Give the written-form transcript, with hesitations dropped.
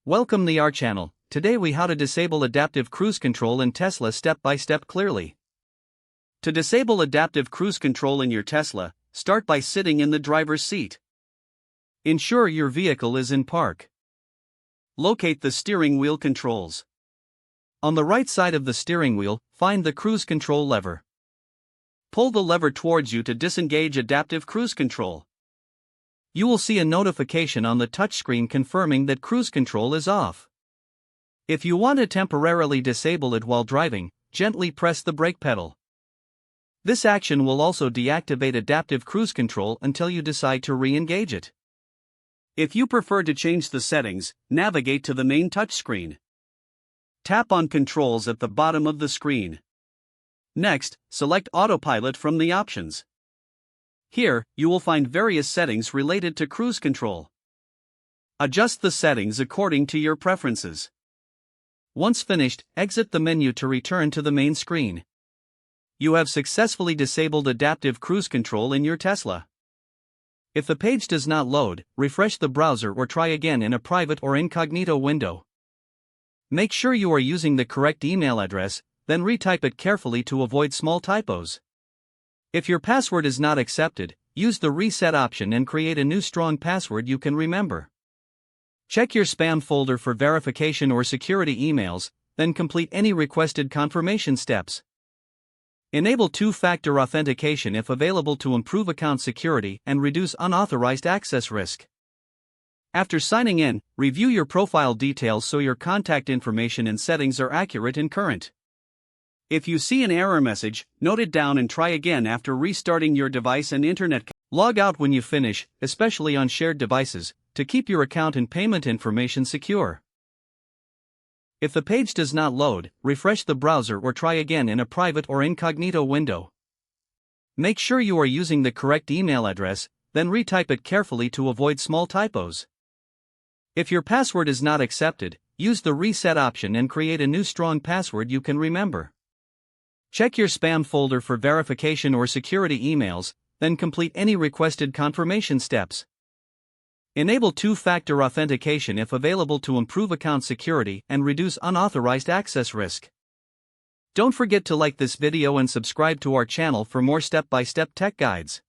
Welcome to our channel. Today we how to disable adaptive cruise control in Tesla step by step clearly. To disable adaptive cruise control in your Tesla, start by sitting in the driver's seat. Ensure your vehicle is in park. Locate the steering wheel controls. On the right side of the steering wheel, find the cruise control lever. Pull the lever towards you to disengage adaptive cruise control. You will see a notification on the touchscreen confirming that cruise control is off. If you want to temporarily disable it while driving, gently press the brake pedal. This action will also deactivate adaptive cruise control until you decide to re-engage it. If you prefer to change the settings, navigate to the main touchscreen. Tap on Controls at the bottom of the screen. Next, select Autopilot from the options. Here, you will find various settings related to cruise control. Adjust the settings according to your preferences. Once finished, exit the menu to return to the main screen. You have successfully disabled adaptive cruise control in your Tesla. If the page does not load, refresh the browser or try again in a private or incognito window. Make sure you are using the correct email address, then retype it carefully to avoid small typos. If your password is not accepted, use the reset option and create a new strong password you can remember. Check your spam folder for verification or security emails, then complete any requested confirmation steps. Enable two-factor authentication if available to improve account security and reduce unauthorized access risk. After signing in, review your profile details so your contact information and settings are accurate and current. If you see an error message, note it down and try again after restarting your device and internet. Log out when you finish, especially on shared devices, to keep your account and payment information secure. If the page does not load, refresh the browser or try again in a private or incognito window. Make sure you are using the correct email address, then retype it carefully to avoid small typos. If your password is not accepted, use the reset option and create a new strong password you can remember. Check your spam folder for verification or security emails, then complete any requested confirmation steps. Enable two-factor authentication if available to improve account security and reduce unauthorized access risk. Don't forget to like this video and subscribe to our channel for more step-by-step tech guides.